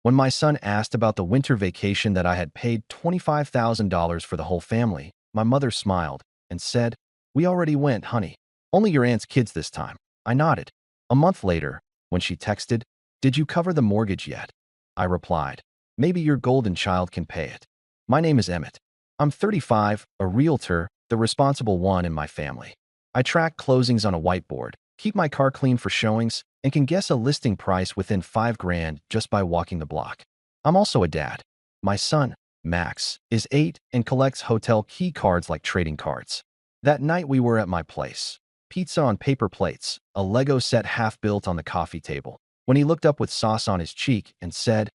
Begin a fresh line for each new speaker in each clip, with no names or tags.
When my son asked about the winter vacation that I had paid $25,000 for the whole family, my mother smiled and said, "We already went, honey. Only your aunt's kids this time." I nodded. A month later, when she texted, "Did you cover the mortgage yet?" I replied, "Maybe your golden child can pay it." My name is Emmett. I'm 35, a realtor, the responsible one in my family. I track closings on a whiteboard, keep my car clean for showings, and can guess a listing price within 5 grand just by walking the block. I'm also a dad. My son, Max, is 8 and collects hotel key cards like trading cards. That night we were at my place. Pizza on paper plates, a Lego set half built on the coffee table. When he looked up with sauce on his cheek and said,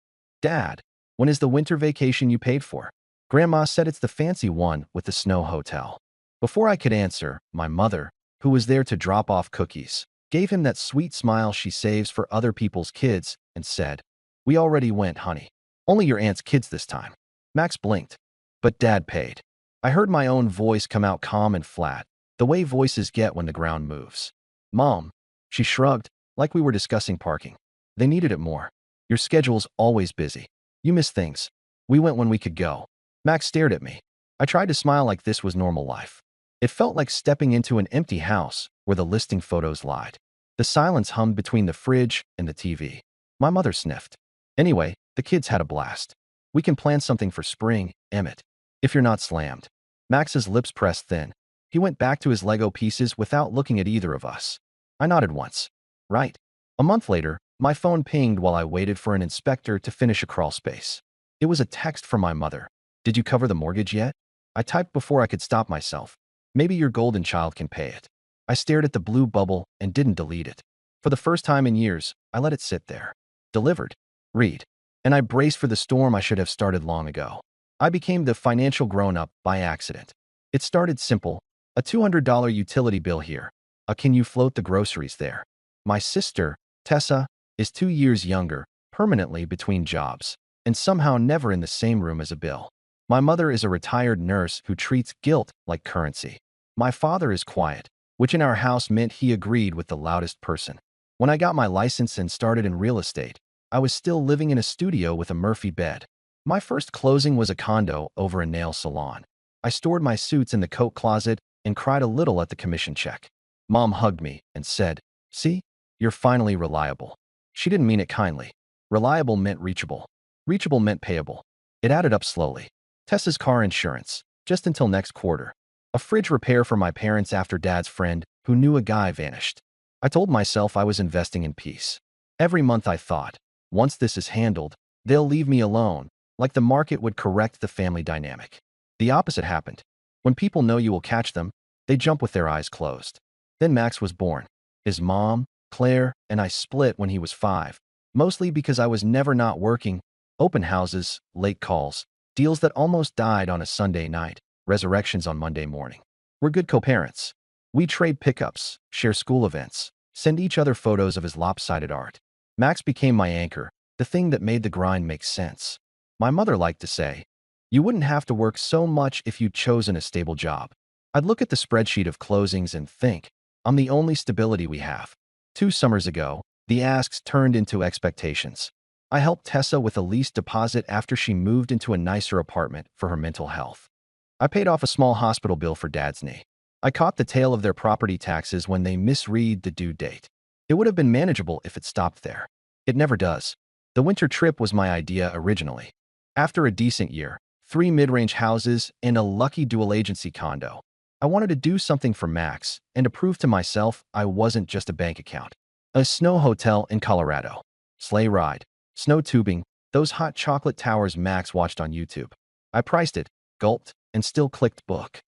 "Dad, when is the winter vacation you paid for?" Grandma said it's the fancy one with the snow hotel. Before I could answer, my mother, who was there to drop off cookies, gave him that sweet smile she saves for other people's kids and said, "We already went, honey. Only your aunt's kids this time." Max blinked, but Dad paid. I heard my own voice come out calm and flat, the way voices get when the ground moves. "Mom," she shrugged, like we were discussing parking. "They needed it more. Your schedule's always busy. You miss things. We went when we could go." Max stared at me. I tried to smile like this was normal life. It felt like stepping into an empty house where the listing photos lied. The silence hummed between the fridge and the TV. My mother sniffed. "Anyway, the kids had a blast. We can plan something for spring, Emmett, if you're not slammed." Max's lips pressed thin. He went back to his Lego pieces without looking at either of us. I nodded once. "Right." A month later, my phone pinged while I waited for an inspector to finish a crawl space. It was a text from my mother. "Did you cover the mortgage yet?" I typed before I could stop myself. "Maybe your golden child can pay it." I stared at the blue bubble and didn't delete it. For the first time in years, I let it sit there. Delivered. Read. And I braced for the storm I should have started long ago. I became the financial grown-up by accident. It started simple. A $200 utility bill here. A "can you float the groceries there?" My sister, Tessa, is 2 years younger, permanently between jobs, and somehow never in the same room as a bill. My mother is a retired nurse who treats guilt like currency. My father is quiet, which in our house meant he agreed with the loudest person. When I got my license and started in real estate, I was still living in a studio with a Murphy bed. My first closing was a condo over a nail salon. I stored my suits in the coat closet and cried a little at the commission check. Mom hugged me and said, "See, you're finally reliable." She didn't mean it kindly. Reliable meant reachable. Reachable meant payable. It added up slowly. Tessa's car insurance, just until next quarter. A fridge repair for my parents after Dad's friend, who knew a guy, vanished. I told myself I was investing in peace. Every month I thought, once this is handled, they'll leave me alone, like the market would correct the family dynamic. The opposite happened. When people know you will catch them, they jump with their eyes closed. Then Max was born. His mom, Claire, and I split when he was 5, mostly because I was never not working. Open houses, late calls, deals that almost died on a Sunday night, resurrections on Monday morning. We're good co-parents. We trade pickups, share school events, send each other photos of his lopsided art. Max became my anchor, the thing that made the grind make sense. My mother liked to say, "You wouldn't have to work so much if you'd chosen a stable job." I'd look at the spreadsheet of closings and think, I'm the only stability we have. 2 summers ago, the asks turned into expectations. I helped Tessa with a lease deposit after she moved into a nicer apartment for her mental health. I paid off a small hospital bill for Dad's knee. I caught the tail of their property taxes when they misread the due date. It would have been manageable if it stopped there. It never does. The winter trip was my idea originally. After a decent year, 3 mid-range houses, and a lucky dual-agency condo, I wanted to do something for Max and to prove to myself I wasn't just a bank account. A snow hotel in Colorado. Sleigh ride. Snow tubing. Those hot chocolate towers Max watched on YouTube. I priced it, gulped, and still clicked book.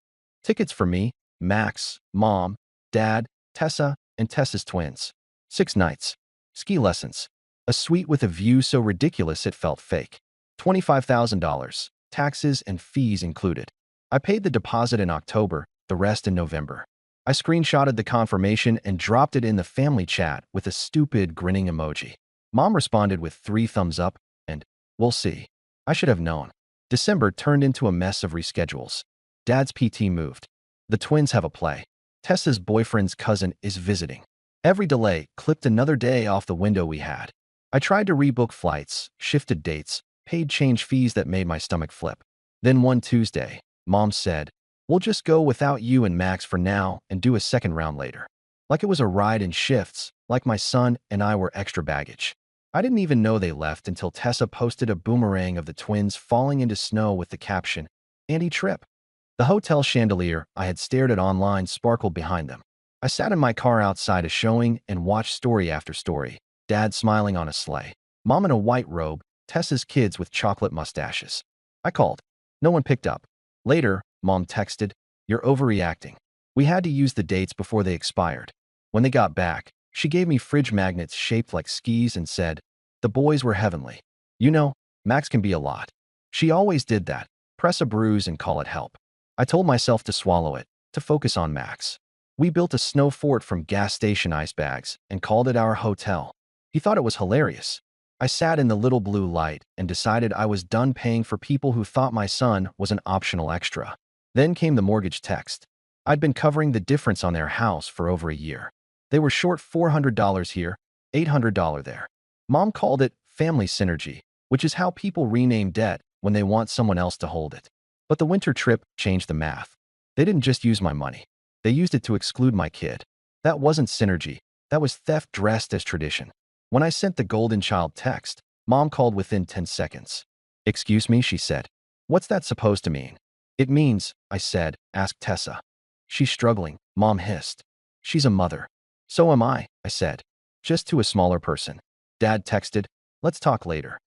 Tickets for me, Max, Mom, Dad, Tessa, and Tessa's twins. 6 nights. Ski lessons. A suite with a view so ridiculous it felt fake. $25,000. Taxes and fees included. I paid the deposit in October, the rest in November. I screenshotted the confirmation and dropped it in the family chat with a stupid grinning emoji. Mom responded with 3 thumbs up and, "We'll see." I should have known. December turned into a mess of reschedules. Dad's PT moved. The twins have a play. Tessa's boyfriend's cousin is visiting. Every delay clipped another day off the window we had. I tried to rebook flights, shifted dates, paid change fees that made my stomach flip. Then one Tuesday, Mom said, "We'll just go without you and Max for now and do a second round later." Like it was a ride in shifts, like my son and I were extra baggage. I didn't even know they left until Tessa posted a boomerang of the twins falling into snow with the caption, "Andy Trip." The hotel chandelier I had stared at online sparkled behind them. I sat in my car outside a showing and watched story after story. Dad smiling on a sleigh, Mom in a white robe, Tessa's kids with chocolate mustaches. I called. No one picked up. Later, Mom texted, "You're overreacting. We had to use the dates before they expired." When they got back, she gave me fridge magnets shaped like skis and said, "The boys were heavenly. You know, Max can be a lot." She always did that. Press a bruise and call it help. I told myself to swallow it, to focus on Max. We built a snow fort from gas station ice bags and called it our hotel. He thought it was hilarious. I sat in the little blue light and decided I was done paying for people who thought my son was an optional extra. Then came the mortgage text. I'd been covering the difference on their house for over a year. They were short $400 here, $800 there. Mom called it family synergy, which is how people rename debt when they want someone else to hold it. But the winter trip changed the math. They didn't just use my money. They used it to exclude my kid. That wasn't synergy. That was theft dressed as tradition. When I sent the golden child text, Mom called within 10 seconds. "Excuse me," she said. "What's that supposed to mean?" "It means," I said, "ask Tessa." "She's struggling," Mom hissed. "She's a mother." "So am I said. "Just to a smaller person." Dad texted, "Let's talk later."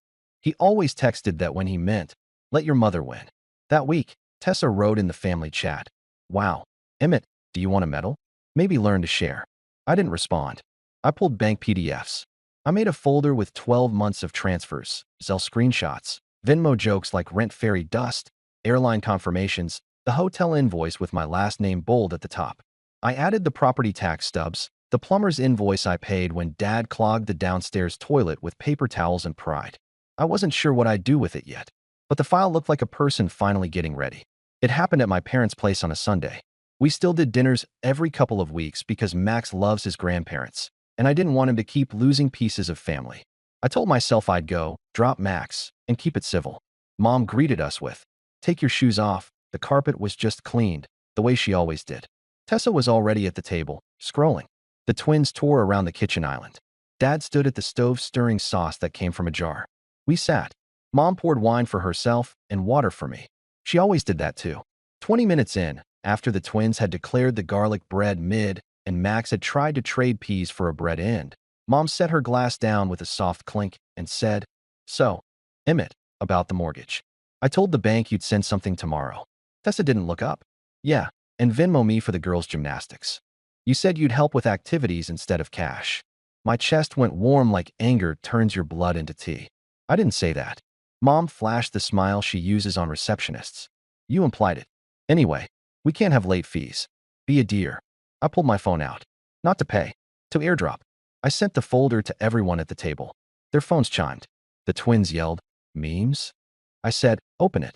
He always texted that when he meant, "Let your mother win." That week, Tessa wrote in the family chat, "Wow, Emmett, do you want a medal? Maybe learn to share." I didn't respond. I pulled bank PDFs. I made a folder with 12 months of transfers, Zelle screenshots, Venmo jokes like rent fairy dust, airline confirmations, the hotel invoice with my last name bold at the top. I added the property tax stubs, the plumber's invoice I paid when Dad clogged the downstairs toilet with paper towels and pride. I wasn't sure what I'd do with it yet, but the file looked like a person finally getting ready. It happened at my parents' place on a Sunday. We still did dinners every couple of weeks because Max loves his grandparents, and I didn't want him to keep losing pieces of family. I told myself I'd go, drop Max, and keep it civil. Mom greeted us with, "Take your shoes off." The carpet was just cleaned, the way she always did. Tessa was already at the table, scrolling. The twins tore around the kitchen island. Dad stood at the stove stirring sauce that came from a jar. We sat. Mom poured wine for herself and water for me. She always did that too. 20 minutes in, after the twins had declared the garlic bread mid and Max had tried to trade peas for a bread end, Mom set her glass down with a soft clink and said, "So, Emmett, about the mortgage. I told the bank you'd send something tomorrow." Tessa didn't look up. "Yeah, and Venmo me for the girls' gymnastics. You said you'd help with activities instead of cash." My chest went warm like anger turns your blood into tea. "I didn't say that." Mom flashed the smile she uses on receptionists. "You implied it. Anyway, we can't have late fees. Be a dear." I pulled my phone out. Not to pay. To airdrop. I sent the folder to everyone at the table. Their phones chimed. The twins yelled, "Memes?" I said, "Open it."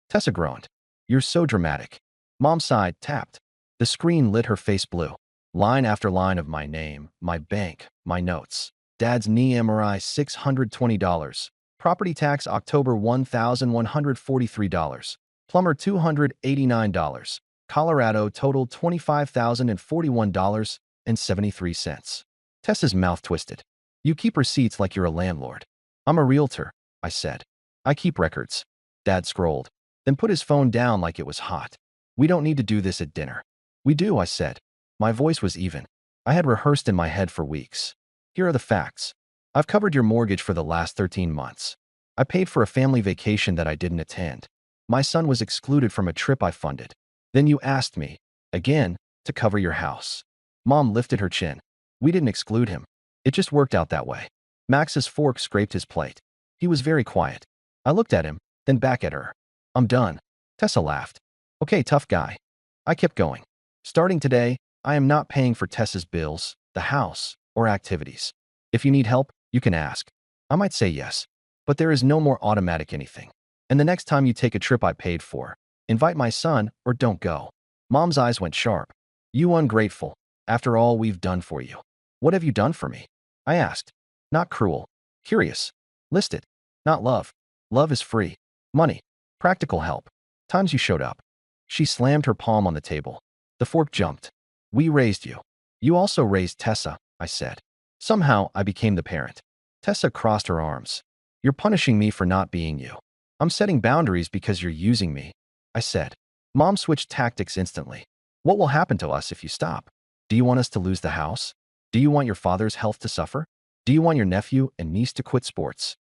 Tessa groaned. "You're so dramatic." Mom sighed, tapped. The screen lit her face blue. Line after line of my name, my bank, my notes. Dad's knee MRI $620. Property tax October $1,143. Plumber $289. Colorado total $25,041.73. Tessa's mouth twisted. "You keep receipts like you're a landlord." "I'm a realtor," I said. "I keep records." Dad scrolled, then put his phone down like it was hot. "We don't need to do this at dinner." "We do," I said. My voice was even. I had rehearsed in my head for weeks. "Here are the facts. I've covered your mortgage for the last 13 months. I paid for a family vacation that I didn't attend. My son was excluded from a trip I funded. Then you asked me, again, to cover your house." Mom lifted her chin. "We didn't exclude him. It just worked out that way." Max's fork scraped his plate. He was very quiet. I looked at him, then back at her. "I'm done." Tessa laughed. "Okay, tough guy." I kept going. "Starting today, I am not paying for Tessa's bills, the house, or activities. If you need help, you can ask. I might say yes, but there is no more automatic anything. And the next time you take a trip I paid for, invite my son or don't go." Mom's eyes went sharp. "You ungrateful. After all we've done for you." "What have you done for me?" I asked. "Not cruel. Curious. List it. Not love. Love is free. Money. Practical help. Times you showed up. She slammed her palm on the table. The fork jumped. We raised you. You also raised Tessa, I said. Somehow, I became the parent. Tessa crossed her arms. You're punishing me for not being you. I'm setting boundaries because you're using me, I said. Mom switched tactics instantly. What will happen to us if you stop? Do you want us to lose the house? Do you want your father's health to suffer? Do you want your nephew and niece to quit sports?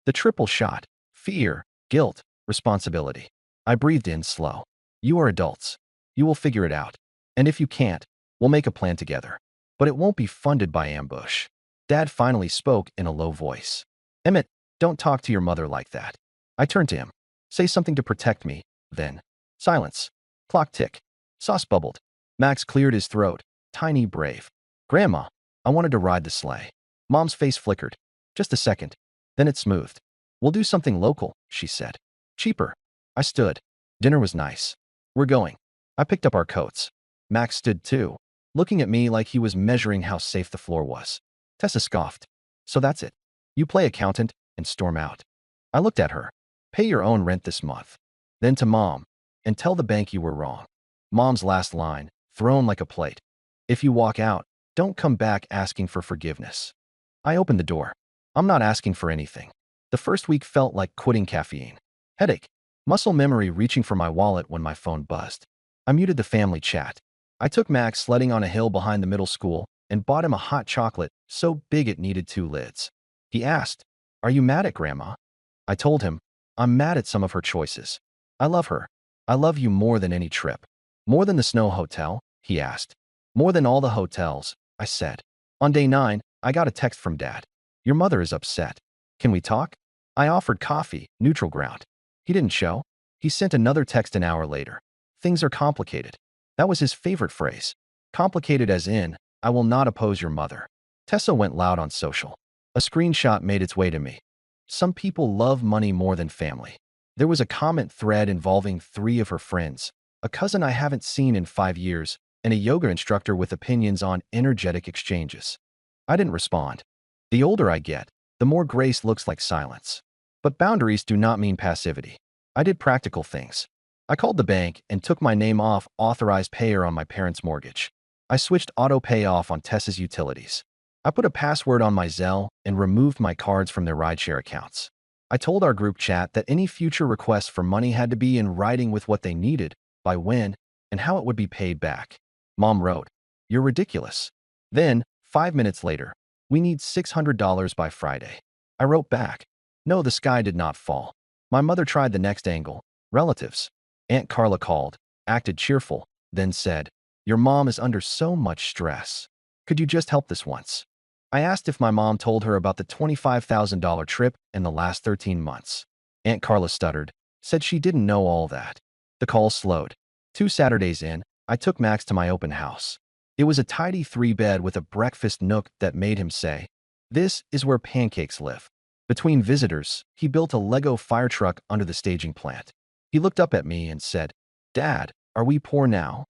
The triple shot. Fear, guilt, responsibility. I breathed in slow. You are adults. You will figure it out. And if you can't, we'll make a plan together. But it won't be funded by ambush. Dad finally spoke in a low voice. Emmett, don't talk to your mother like that. I turned to him. Say something to protect me, then. Silence. Clock tick. Sauce bubbled. Max cleared his throat. Tiny, brave. Grandma, I wanted to ride the sleigh. Mom's face flickered. Just a second. Then it smoothed. We'll do something local, she said. Cheaper. I stood. Dinner was nice. We're going. I picked up our coats. Max stood too, looking at me like he was measuring how safe the floor was. Tessa scoffed. So that's it. You play accountant and storm out. I looked at her. Pay your own rent this month. Then to Mom. And tell the bank you were wrong. Mom's last line, thrown like a plate. If you walk out, don't come back asking for forgiveness. I opened the door. I'm not asking for anything. The first week felt like quitting caffeine. Headache. Muscle memory reaching for my wallet when my phone buzzed. I muted the family chat. I took Max sledding on a hill behind the middle school and bought him a hot chocolate so big it needed 2 lids. He asked, Are you mad at Grandma? I told him, I'm mad at some of her choices. I love her. I love you more than any trip. More than the Snow Hotel? He asked. More than all the hotels, I said. On day 9, I got a text from Dad. Your mother is upset. Can we talk? I offered coffee, neutral ground. He didn't show. He sent another text an hour later. Things are complicated. That was his favorite phrase. Complicated as in, I will not oppose your mother. Tessa went loud on social. A screenshot made its way to me. Some people love money more than family. There was a comment thread involving 3 of her friends, a cousin I haven't seen in 5 years, and a yoga instructor with opinions on energetic exchanges. I didn't respond. The older I get, the more grace looks like silence. But boundaries do not mean passivity. I did practical things. I called the bank and took my name off authorized payer on my parents' mortgage. I switched auto pay off on Tessa's utilities. I put a password on my Zelle and removed my cards from their rideshare accounts. I told our group chat that any future requests for money had to be in writing with what they needed, by when, and how it would be paid back. Mom wrote, You're ridiculous. Then, 5 minutes later, we need $600 by Friday. I wrote back, No, the sky did not fall. My mother tried the next angle, relatives. Aunt Carla called, acted cheerful, then said, Your mom is under so much stress. Could you just help this once? I asked if my mom told her about the $25,000 trip in the last 13 months. Aunt Carla stuttered, said she didn't know all that. The call slowed. 2 Saturdays in, I took Max to my open house. It was a tidy 3-bed with a breakfast nook that made him say, This is where pancakes live. Between visitors, he built a Lego fire truck under the staging plant. He looked up at me and said, Dad, are we poor now?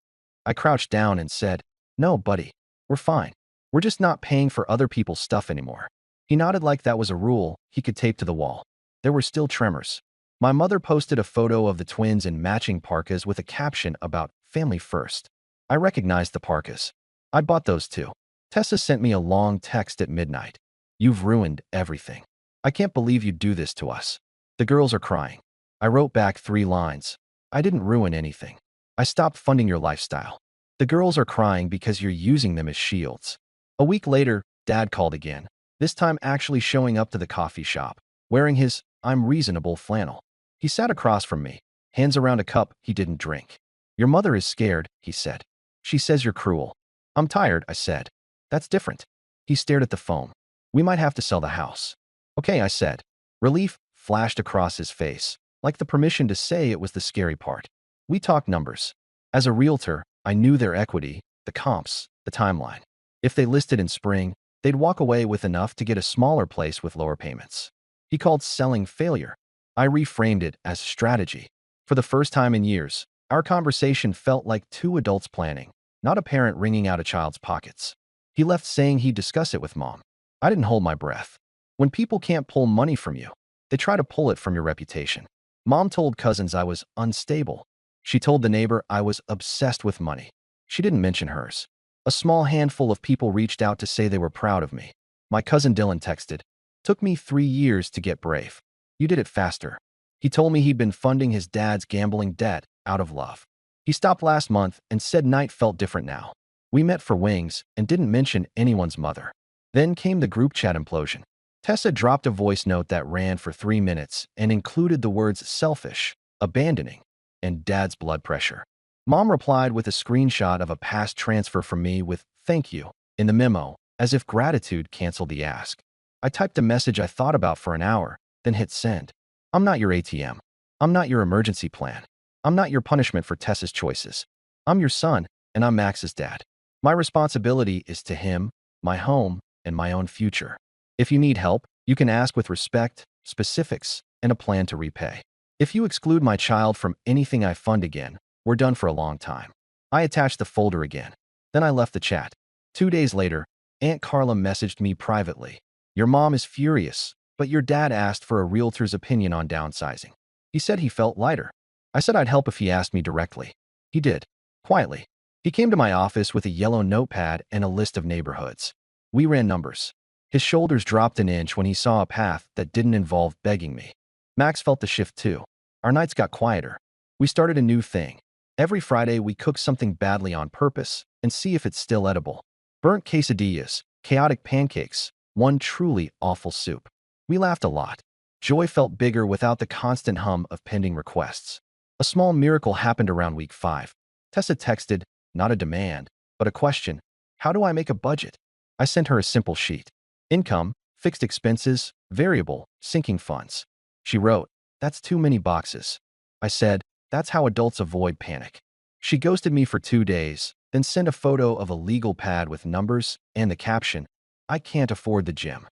I crouched down and said, No, buddy, we're fine. We're just not paying for other people's stuff anymore. He nodded like that was a rule he could tape to the wall. There were still tremors. My mother posted a photo of the twins in matching parkas with a caption about family first. I recognized the parkas. I'd bought those too. Tessa sent me a long text at midnight. You've ruined everything. I can't believe you'd do this to us. The girls are crying. I wrote back 3 lines. I didn't ruin anything. I stopped funding your lifestyle. The girls are crying because you're using them as shields. A week later, Dad called again, this time actually showing up to the coffee shop, wearing his I'm reasonable flannel. He sat across from me, hands around a cup he didn't drink. Your mother is scared, he said. She says you're cruel. I'm tired, I said. That's different. He stared at the phone. We might have to sell the house. Okay, I said. Relief flashed across his face, like the permission to say it was the scary part. We talked numbers. As a realtor, I knew their equity, the comps, the timeline. If they listed in spring, they'd walk away with enough to get a smaller place with lower payments. He called selling failure. I reframed it as strategy. For the first time in years, our conversation felt like 2 adults planning, not a parent wringing out a child's pockets. He left saying he'd discuss it with Mom. I didn't hold my breath. When people can't pull money from you, they try to pull it from your reputation. Mom told cousins I was unstable. She told the neighbor I was obsessed with money. She didn't mention hers. A small handful of people reached out to say they were proud of me. My cousin Dylan texted, "Took me 3 years to get brave. You did it faster." He told me he'd been funding his dad's gambling debt out of love. He stopped last month and said night felt different now. We met for wings and didn't mention anyone's mother. Then came the group chat implosion. Tessa dropped a voice note that ran for 3 minutes and included the words selfish, abandoning, and dad's blood pressure. Mom replied with a screenshot of a past transfer from me with "thank you" in the memo, as if gratitude canceled the ask. I typed a message I thought about for an hour, then hit send. I'm not your ATM. I'm not your emergency plan. I'm not your punishment for Tessa's choices. I'm your son, and I'm Max's dad. My responsibility is to him, my home, and my own future. If you need help, you can ask with respect, specifics, and a plan to repay. If you exclude my child from anything I fund again, we're done for a long time. I attached the folder again. Then I left the chat. 2 days later, Aunt Carla messaged me privately. "Your mom is furious, but your dad asked for a realtor's opinion on downsizing. He said he felt lighter." I said I'd help if he asked me directly. He did, quietly. He came to my office with a yellow notepad and a list of neighborhoods. We ran numbers. His shoulders dropped an inch when he saw a path that didn't involve begging me. Max felt the shift too. Our nights got quieter. We started a new thing. Every Friday, we cook something badly on purpose and see if it's still edible. Burnt quesadillas, chaotic pancakes, one truly awful soup. We laughed a lot. Joy felt bigger without the constant hum of pending requests. A small miracle happened around week 5. Tessa texted, not a demand, but a question. "How do I make a budget?" I sent her a simple sheet. Income, fixed expenses, variable, sinking funds. She wrote, "That's too many boxes." I said, "That's how adults avoid panic." She ghosted me for 2 days, then sent a photo of a legal pad with numbers and the caption, "I can't afford the gym."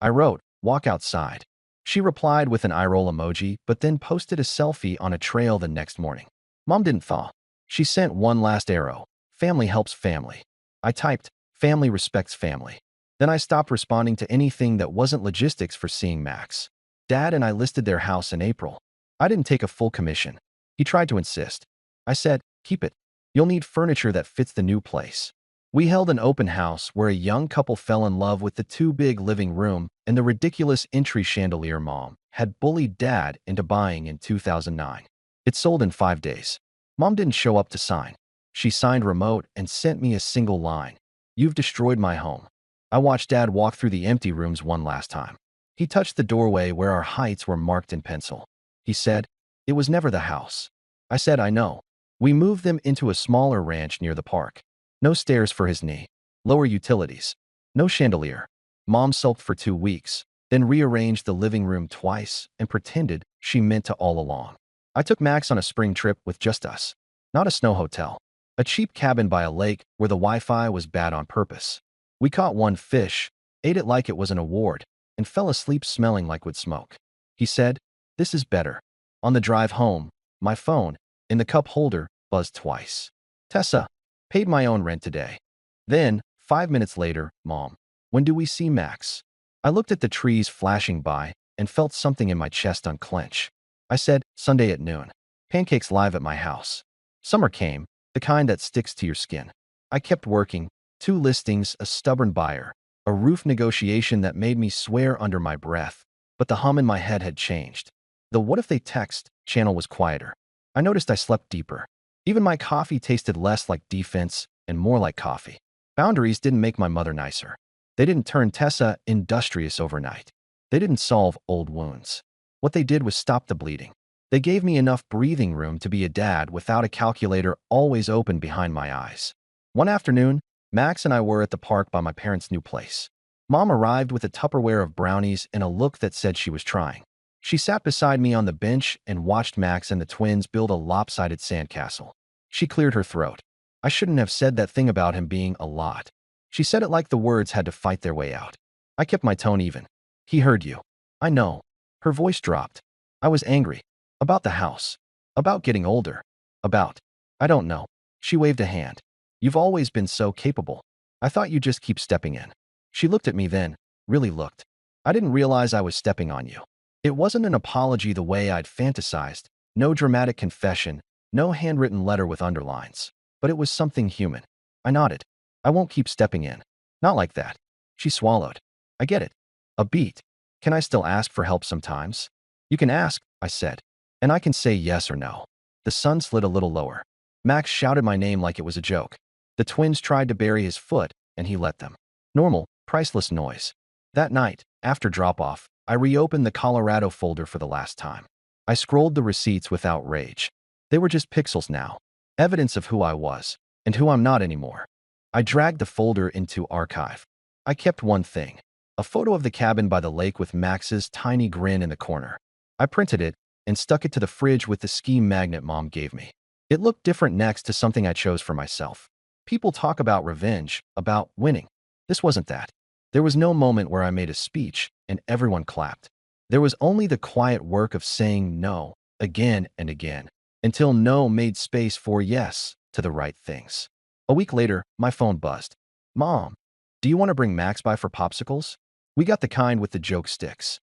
I wrote, "Walk outside." She replied with an eye roll emoji, but then posted a selfie on a trail the next morning. Mom didn't thaw. She sent one last arrow. Family helps family. I typed, "Family respects family." Then I stopped responding to anything that wasn't logistics for seeing Max. Dad and I listed their house in April. I didn't take a full commission. He tried to insist. I said, "Keep it. You'll need furniture that fits the new place." We held an open house where a young couple fell in love with the too big living room and the ridiculous entry chandelier Mom had bullied Dad into buying in 2009. It sold in 5 days. Mom didn't show up to sign. She signed remote and sent me a single line. "You've destroyed my home." I watched Dad walk through the empty rooms one last time. He touched the doorway where our heights were marked in pencil. He said, "It was never the house." I said, "I know." We moved them into a smaller ranch near the park. No stairs for his knee. Lower utilities. No chandelier. Mom sulked for 2 weeks, then rearranged the living room twice and pretended she meant to all along. I took Max on a spring trip with just us. Not a snow hotel. A cheap cabin by a lake where the Wi-Fi was bad on purpose. We caught one fish, ate it like it was an award, and fell asleep smelling like wood smoke. He said, "This is better." On the drive home, my phone, in the cup holder, buzzed twice. "Tessa, paid my own rent today." Then, 5 minutes later, "Mom, when do we see Max?" I looked at the trees flashing by and felt something in my chest unclench. I said, "Sunday at noon. Pancakes live at my house." Summer came, the kind that sticks to your skin. I kept working. 2 listings, a stubborn buyer, a roof negotiation that made me swear under my breath, but the hum in my head had changed. The "what if they text" channel was quieter. I noticed I slept deeper. Even my coffee tasted less like defense and more like coffee. Boundaries didn't make my mother nicer. They didn't turn Tessa industrious overnight. They didn't solve old wounds. What they did was stop the bleeding. They gave me enough breathing room to be a dad without a calculator always open behind my eyes. One afternoon, Max and I were at the park by my parents' new place. Mom arrived with a Tupperware of brownies and a look that said she was trying. She sat beside me on the bench and watched Max and the twins build a lopsided sandcastle. She cleared her throat. "I shouldn't have said that thing about him being a lot." She said it like the words had to fight their way out. I kept my tone even. "He heard you." "I know." Her voice dropped. I was angry. About the house. About getting older. About, I don't know. She waved a hand. "You've always been so capable. I thought you'd just keep stepping in." She looked at me then, really looked. I didn't realize I was stepping on you. It wasn't an apology the way I'd fantasized, no dramatic confession, no handwritten letter with underlines. But it was something human. I nodded. I won't keep stepping in. Not like that. She swallowed. I get it. A beat. Can I still ask for help sometimes? You can ask, I said. And I can say yes or no. The sun slid a little lower. Max shouted my name like it was a joke. The twins tried to bury his foot, and he let them. Normal, priceless noise. That night, after drop-off, I reopened the Colorado folder for the last time. I scrolled the receipts without rage. They were just pixels now, evidence of who I was, and who I'm not anymore. I dragged the folder into archive. I kept one thing, a photo of the cabin by the lake with Max's tiny grin in the corner. I printed it and stuck it to the fridge with the ski magnet Mom gave me. It looked different next to something I chose for myself. People talk about revenge, about winning. This wasn't that. There was no moment where I made a speech and everyone clapped. There was only the quiet work of saying no again and again, until no made space for yes to the right things. A week later, my phone buzzed. Mom, do you want to bring Max by for popsicles? We got the kind with the joke sticks.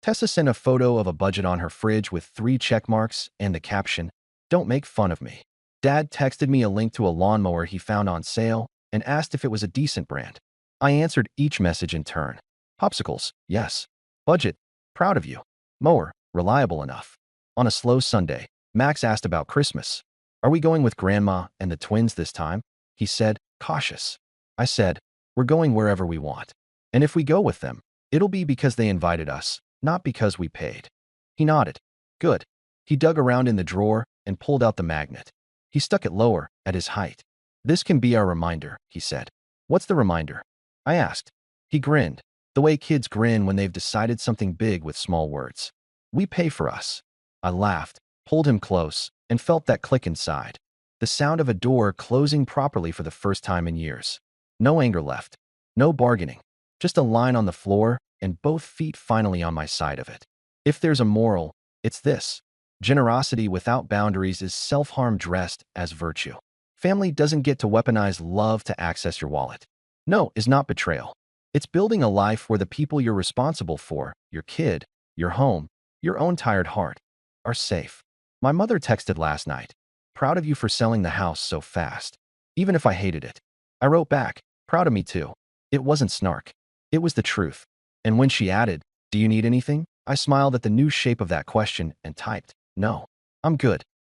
Tessa sent a photo of a budget on her fridge with 3 check marks and the caption, "Don't make fun of me." Dad texted me a link to a lawnmower he found on sale and asked if it was a decent brand. I answered each message in turn. Popsicles, yes. Budget, proud of you. Mower, reliable enough. On a slow Sunday, Max asked about Christmas. Are we going with Grandma and the twins this time? He said, cautious. I said, we're going wherever we want. And if we go with them, it'll be because they invited us, not because we paid. He nodded. Good. He dug around in the drawer and pulled out the magnet. He stuck it lower, at his height. This can be our reminder, he said. What's the reminder? I asked. He grinned, the way kids grin when they've decided something big with small words. We pay for us. I laughed, pulled him close, and felt that click inside. The sound of a door closing properly for the first time in years. No anger left. No bargaining. Just a line on the floor and both feet finally on my side of it. If there's a moral, it's this. Generosity without boundaries is self-harm dressed as virtue. Family doesn't get to weaponize love to access your wallet. No is not betrayal. It's building a life where the people you're responsible for, your kid, your home, your own tired heart, are safe. My mother texted last night, proud of you for selling the house so fast. Even if I hated it. I wrote back, proud of me too. It wasn't snark. It was the truth. And when she added, do you need anything? I smiled at the new shape of that question and typed, no, I'm good.